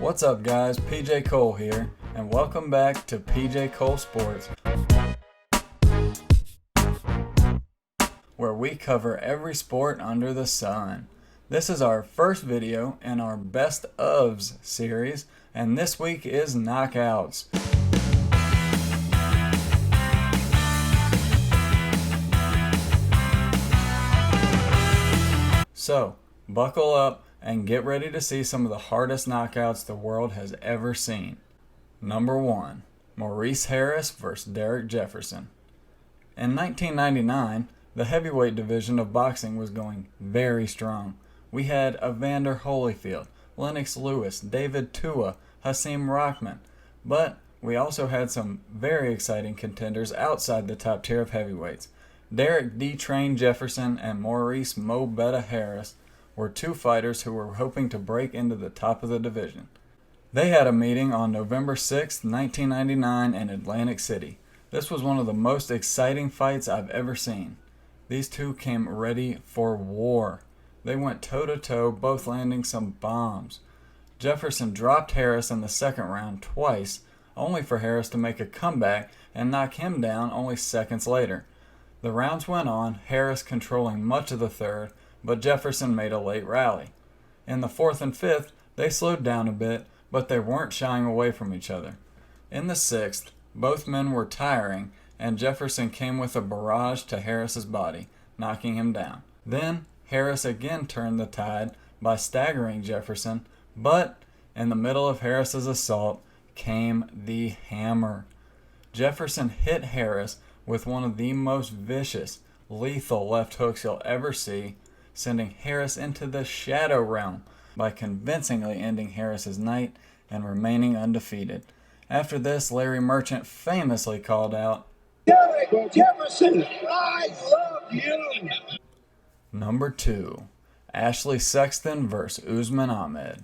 What's up guys, PJ Cole here, and welcome back to PJ Cole Sports, where we cover every sport under the sun. This is our first video in our Best Ofs series, and this week is Knockouts. So, buckle up and get ready to see some of the hardest knockouts the world has ever seen. Number 1. Maurice Harris vs. Derek Jefferson. In 1999, the heavyweight division of boxing was going very strong. We had Evander Holyfield, Lennox Lewis, David Tua, Hasim Rahman, but we also had some very exciting contenders outside the top tier of heavyweights. Derek D-Train Jefferson and Maurice Mo Betta Harris were two fighters who were hoping to break into the top of the division. They had a meeting on November 6, 1999 in Atlantic City. This was one of the most exciting fights I've ever seen. These two came ready for war. They went toe-to-toe, both landing some bombs. Jefferson dropped Harris in the second round twice, only for Harris to make a comeback and knock him down only seconds later. The rounds went on, Harris controlling much of the third, but Jefferson made a late rally. In the fourth and fifth, they slowed down a bit, but they weren't shying away from each other. In the sixth, both men were tiring, and Jefferson came with a barrage to Harris's body, knocking him down. Then, Harris again turned the tide by staggering Jefferson, but in the middle of Harris's assault came the hammer. Jefferson hit Harris with one of the most vicious, lethal left hooks you'll ever see, sending Harris into the shadow realm by convincingly ending Harris's night and remaining undefeated. After this, Larry Merchant famously called out, "Derek Jefferson, I love you!" Number 2. Ashley Sexton vs. Usman Ahmed.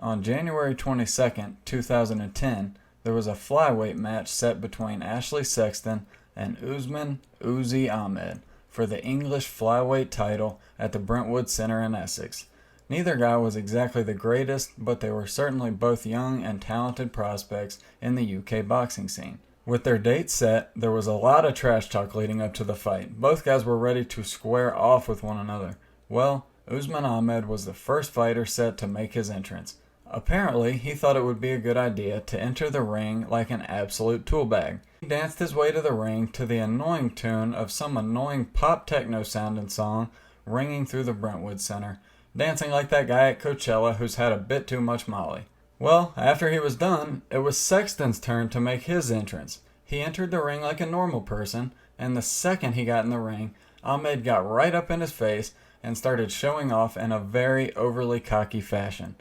On January 22, 2010, there was a flyweight match set between Ashley Sexton and Usman Uzi Ahmed for the English flyweight title at the Brentwood Center in Essex. Neither guy was exactly the greatest, but they were certainly both young and talented prospects in the UK boxing scene. With their dates set, there was a lot of trash talk leading up to the fight. Both guys were ready to square off with one another. Well, Usman Ahmed was the first fighter set to make his entrance. Apparently, he thought it would be a good idea to enter the ring like an absolute tool bag. He danced his way to the ring to the annoying tune of some annoying pop techno sounding song ringing through the Brentwood Center, dancing like that guy at Coachella who's had a bit too much Molly. Well, after he was done, it was Sexton's turn to make his entrance. He entered the ring like a normal person, and the second he got in the ring, Ahmed got right up in his face and started showing off in a very overly cocky fashion.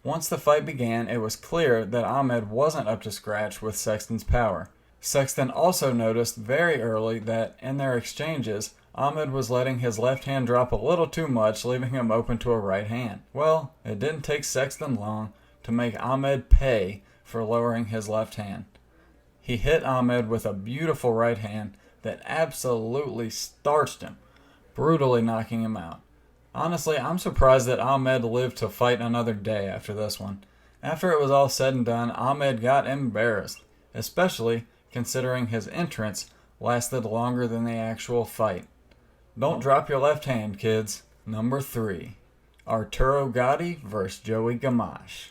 Once the fight began, it was clear that Ahmed wasn't up to scratch with Sexton's power. Sexton also noticed very early that, in their exchanges, Ahmed was letting his left hand drop a little too much, leaving him open to a right hand. Well, it didn't take Sexton long to make Ahmed pay for lowering his left hand. He hit Ahmed with a beautiful right hand that absolutely starched him, brutally knocking him out. Honestly, I'm surprised that Ahmed lived to fight another day after this one. After it was all said and done, Ahmed got embarrassed, especially considering his entrance lasted longer than the actual fight. Don't drop your left hand, kids. Number 3. Arturo Gatti vs. Joey Gamache.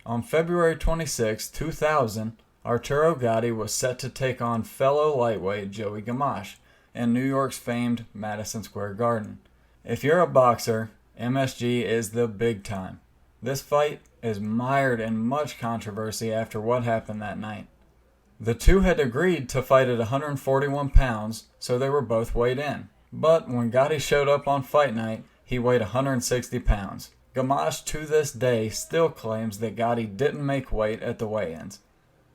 On February 26, 2000, Arturo Gatti was set to take on fellow lightweight Joey Gamache in New York's famed Madison Square Garden. If you're a boxer, MSG is the big time. This fight is mired in much controversy after what happened that night. The two had agreed to fight at 141 pounds, so they were both weighed in. But when Gatti showed up on fight night, he weighed 160 pounds. Gamache to this day still claims that Gatti didn't make weight at the weigh-ins.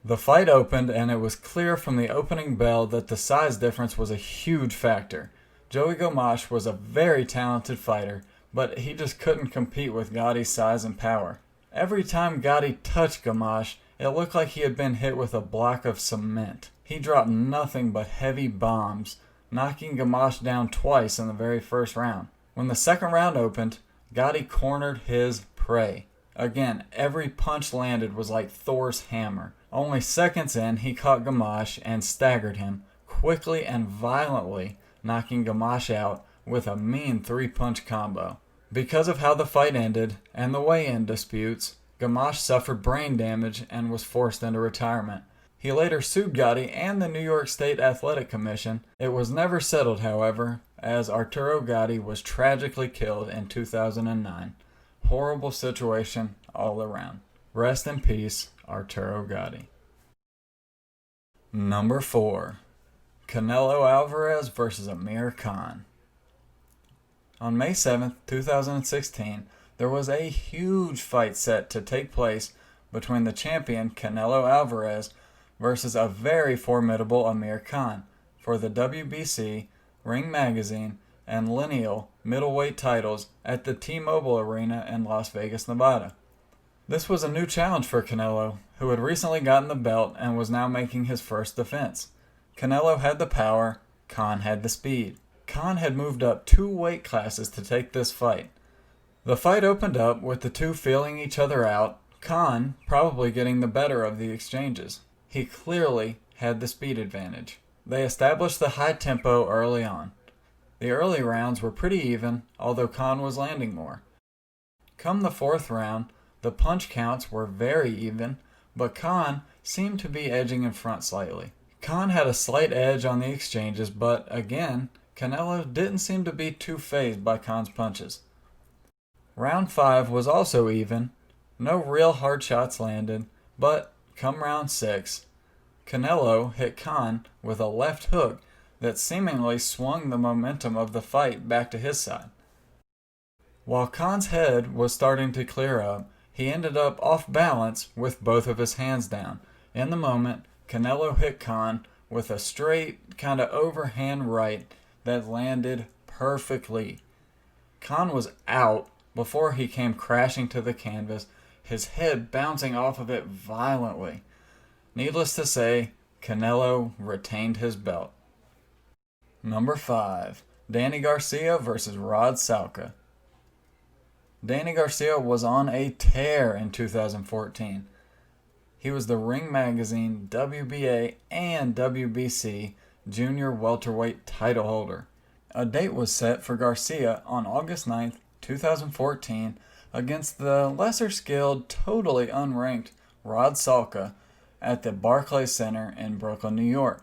The fight opened, and it was clear from the opening bell that the size difference was a huge factor. Joey Gamache was a very talented fighter, but he just couldn't compete with Gatti's size and power. Every time Gatti touched Gamache, it looked like he had been hit with a block of cement. He dropped nothing but heavy bombs, knocking Gamache down twice in the very first round. When the second round opened, Gatti cornered his prey. Again, every punch landed was like Thor's hammer. Only seconds in, he caught Gamache and staggered him, quickly and violently knocking Gamache out with a mean 3-punch combo. Because of how the fight ended and the weigh-in disputes, Gamache suffered brain damage and was forced into retirement. He later sued Gotti and the New York State Athletic Commission. It was never settled, however, as Arturo Gotti was tragically killed in 2009. Horrible situation all around. Rest in peace, Arturo Gotti. Number 4. Canelo Alvarez vs. Amir Khan. On May 7, 2016, there was a huge fight set to take place between the champion Canelo Alvarez versus a very formidable Amir Khan for the WBC, Ring Magazine, and Lineal middleweight titles at the T-Mobile Arena in Las Vegas, Nevada. This was a new challenge for Canelo, who had recently gotten the belt and was now making his first defense. Canelo had the power, Khan had the speed. Khan had moved up 2 weight classes to take this fight. The fight opened up with the two feeling each other out, Khan probably getting the better of the exchanges. He clearly had the speed advantage. They established the high tempo early on. The early rounds were pretty even, although Khan was landing more. Come the 4th round, the punch counts were very even, but Khan seemed to be edging in front slightly. Khan had a slight edge on the exchanges, but again, Canelo didn't seem to be too fazed by Khan's punches. Round 5 was also even, no real hard shots landed, but come round 6, Canelo hit Khan with a left hook that seemingly swung the momentum of the fight back to his side. While Khan's head was starting to clear up, he ended up off balance with both of his hands down. In the moment, Canelo hit Khan with a straight, kind of overhand right that landed perfectly. Khan was out before he came crashing to the canvas, his head bouncing off of it violently. Needless to say, Canelo retained his belt. Number 5. Danny Garcia vs. Rod Salka. Danny Garcia was on a tear in 2014. He was the Ring Magazine, WBA, and WBC junior welterweight title holder. A date was set for Garcia on August 9th, 2014 against the lesser-skilled, totally unranked Rod Salka at the Barclays Center in Brooklyn, New York.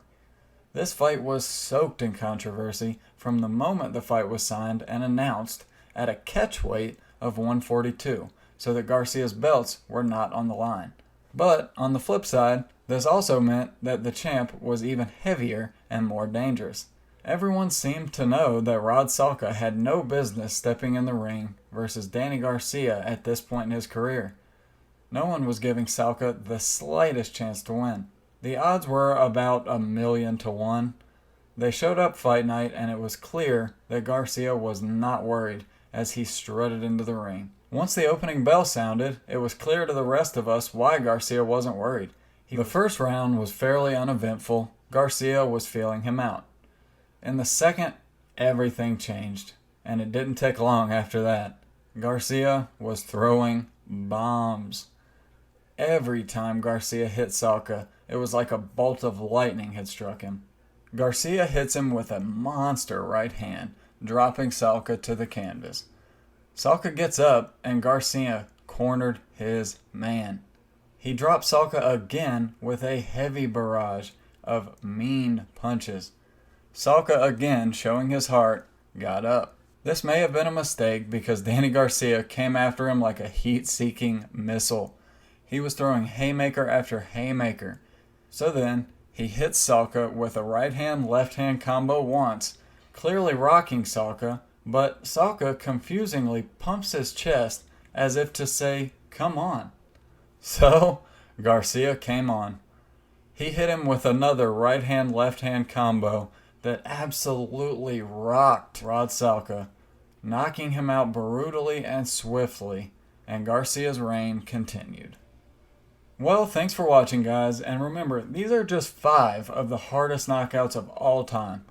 This fight was soaked in controversy from the moment the fight was signed and announced at a catchweight of 142, so that Garcia's belts were not on the line. But on the flip side, this also meant that the champ was even heavier and more dangerous. Everyone seemed to know that Rod Salka had no business stepping in the ring versus Danny Garcia at this point in his career. No one was giving Salka the slightest chance to win. The odds were about 1,000,000 to 1. They showed up fight night and it was clear that Garcia was not worried as he strutted into the ring. Once the opening bell sounded, it was clear to the rest of us why Garcia wasn't worried. The first round was fairly uneventful. Garcia was feeling him out. In the second, everything changed, and it didn't take long after that. Garcia was throwing bombs. Every time Garcia hit Salka, it was like a bolt of lightning had struck him. Garcia hits him with a monster right hand, dropping Salka to the canvas. Salka gets up, and Garcia cornered his man. He dropped Salka again with a heavy barrage of mean punches. Salka, again showing his heart, got up. This may have been a mistake because Danny Garcia came after him like a heat-seeking missile. He was throwing haymaker after haymaker. So then, he hits Salka with a right-hand, left-hand combo once, clearly rocking Salka, but Salka confusingly pumps his chest as if to say, "Come on." So, Garcia came on. He hit him with another right-hand, left-hand combo that absolutely rocked Rod Salka, knocking him out brutally and swiftly, and Garcia's reign continued. Well, thanks for watching, guys, and remember, these are just 5 of the hardest knockouts of all time.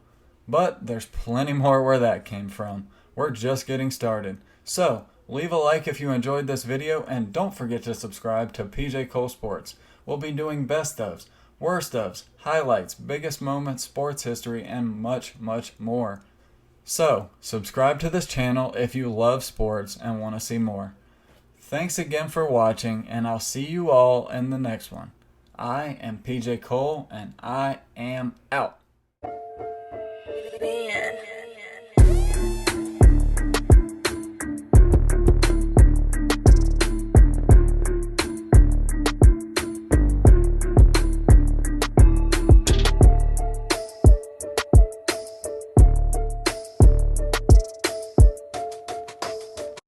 But there's plenty more where that came from. We're just getting started. So, Leave a like if you enjoyed this video, and don't forget to subscribe to PJ Cole Sports. We'll be doing best ofs, worst ofs, highlights, biggest moments, sports history, and much, much more. So, subscribe to this channel if you love sports and want to see more. Thanks again for watching, and I'll see you all in the next one. I am PJ Cole, and I am out.